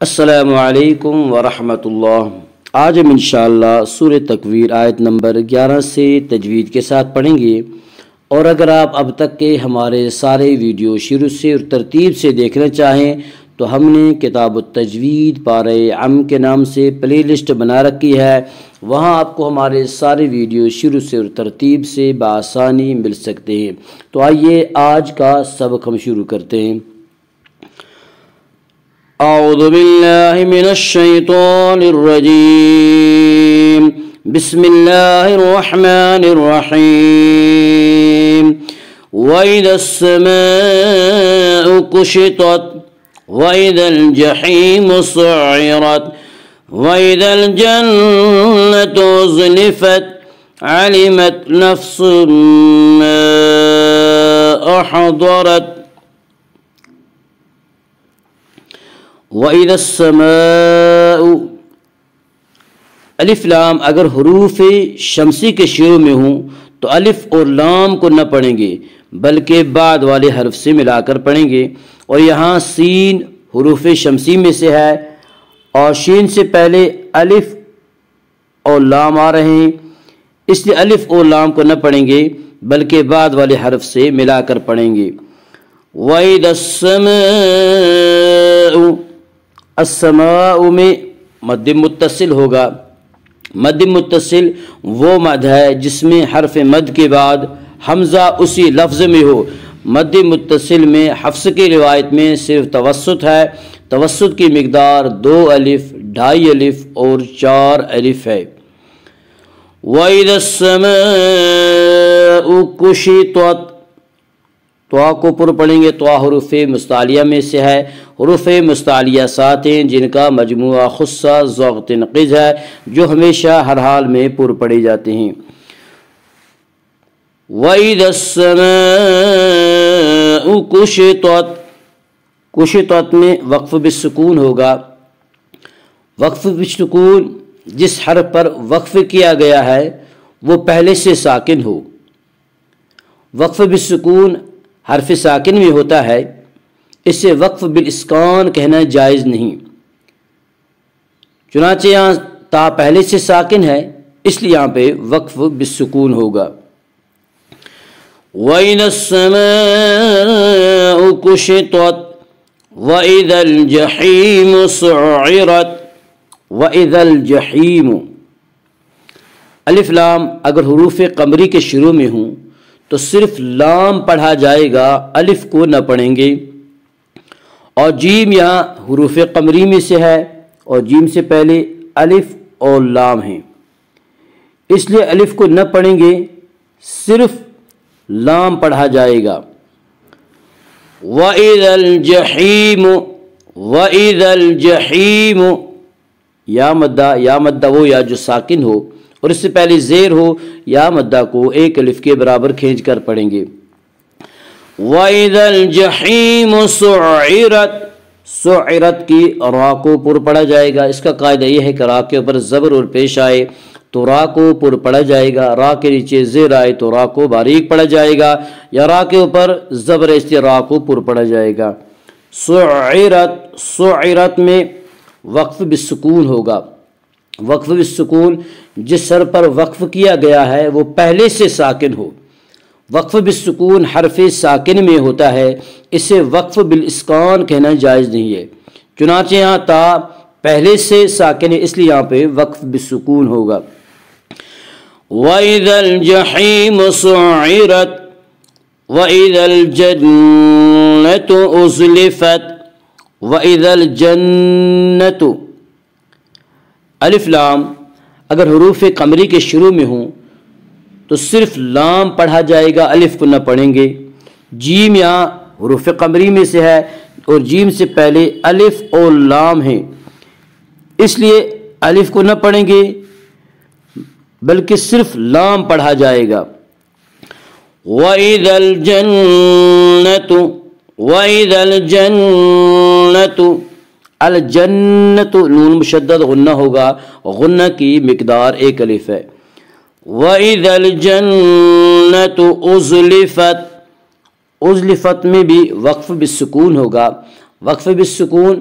السلام علیکم ورحمۃ اللہ۔ آج ہم انشاءاللہ سورہ تکویر آیت نمبر 11 سے تجوید کے ساتھ پڑھیں گے، اور اگر آپ اب تک کے ہمارے سارے ویڈیو شروع سے اور ترتیب سے دیکھنا چاہیں تو ہم نے کتاب التجوید پارہ عم کے نام سے پلے لسٹ بنا رکھی ہے، وہاں آپ کو ہمارے سارے ویڈیو شروع سے اور ترتیب سے بآسانی مل سکتے ہیں۔ تو آئیے آج کا سبق ہم شروع کرتے ہیں۔ اعوذ باللہ من الشیطان الرجیم، بسم اللہ الرحمن الرحیم۔ وَإِذَا السَّمَاءُ كُشِطَتْ وَإِذَا الْجَحِيمُ سُعِّرَتْ وَإِذَا الْجَنَّةُ أُزْلِفَتْ عَلِمَتْ نَفْسٌ مَّا أَحْضَرَتْ۔ وَإِذَا السَّمَاءُ، الف لام اگر حروف شمسی کے شروع میں ہوں تو الف اور لام کو نہ پڑھیں گے بلکہ بعد والے حرف سے ملا کر پڑھیں گے، اور یہاں سین حروف شمسی میں سے ہے اور شین سے پہلے الف اور لام آ رہے ہیں، اس لیے الف اور لام کو نہ پڑھیں گے بلکہ بعد والے حرف سے ملا کر پڑھیں گے۔ وَإِذَا السَّمَاءُ، السماء میں مد متصل ہوگا۔ مد متصل وہ مد ہے جس میں حرف مد کے بعد حمزہ اسی لفظ میں ہو۔ مد متصل میں حفص کی روایت میں صرف توسط ہے، توسط کی مقدار 2 الف، 2.5 الف اور 4 الف ہے۔ وَإِذَا السَّمَاءُ كُشِطَتْ، توا کو پر پڑھیں گے، توا حروف مستعلیہ میں سے ہے۔ حروف مستعلیہ 7 ہیں جن کا مجموعہ خصہ ضغط نقض ہے جو ہمیشہ ہر حال میں پر پڑھے جاتے ہیں۔ وَإِذَا السَّمَاءُ كُشِطَتْ، کشطت میں وقف بالسکون ہوگا۔ وقف بالسکون جس حرف پر وقف کیا گیا ہے وہ پہلے سے ساکن ہو۔ وقف بالسکون حرف ساکن میں ہوتا ہے، اسے وقف بالاسکان کہنا جائز نہیں، چنانچہ یہاں تا پہلے سے ساکن ہے اس لیے یہاں پہ وقف بالسکون ہوگا۔ وَإِذَا السَّمَاءُ كُشِطَتْ وَإِذَا الْجَحِيمُ سُعِّرَتْ وَإِذَا الْجَحِيمُ، الف لام اگر حروف قمری کے شروع میں ہوں تو صرف لام پڑھا جائے گا، الف کو نہ پڑھیں گے، اور جیم یہاں حروف قمری میں سے ہے اور جیم سے پہلے الف اور لام ہیں، اس لیے الف کو نہ پڑھیں گے، صرف لام پڑھا جائے گا۔ وَإِذَا الْجَحِيمُ، وَإِذَا الْجَحِيمُ، یا مدہ وہ یا جو ساکن ہو اور اس سے پہلے زیر ہو، یا مدہ کو 1 الف کے برابر کھینچ کر پڑھیں گے۔ وَإِذَا الْجَحِيمُ سُعِّرَتْ، سُعِّرَت کی را کو پر پڑھا جائے گا، اس کا قاعدہ یہ ہے کہ را کے اوپر زبر اور پیش آئے تو را کو پر پڑھا جائے گا، را کے نیچے زیر آئے تو را کو باریک پڑھا جائے گا، یا را کے اوپر زبر اس لیے را کو پر پڑھا جائے گا۔ سُعِّرَت، سُعِّرَت میں وقف بالسکون ہوگا۔ وقف بالسکون جس سر پر وقف کیا گیا ہے وہ پہلے سے ساکن ہو۔ وقف بالسکون حرف ساکن میں ہوتا ہے، اسے وقف بالاسکان کہنا جائز نہیں ہے، چنانچہ یہاں تا پہلے سے ساکن ہے اس لیے یہاں پہ وقف بالسکون ہوگا۔ وَإِذَا الْجَحِيمُ سُعِّرَتْ وَإِذَا الْجَنَّةُ أُزْلِفَتْ وَإِذَا الْجَنَّةُ، الف لام اگر حروف قمری کے شروع میں ہوں تو صرف لام پڑھا جائے گا، الف کو نہ پڑھیں گے۔ جیم یہاں حروف قمری میں سے ہے اور جیم سے پہلے الف اور لام ہیں، اس لیے الف کو نہ پڑھیں گے بلکہ صرف لام پڑھا جائے گا۔ وَإِذَا الْجَنَّةُ، وَإِذَا الْجَنَّةُ، الجنت نون مشدد غنہ ہوگا، غنہ کی مقدار 1 الف ہے۔ وَإِذَا الْجَنَّةُ أُزْلِفَتْ، ازلفت میں بھی وقف بالسکون ہوگا۔ وقف بالسکون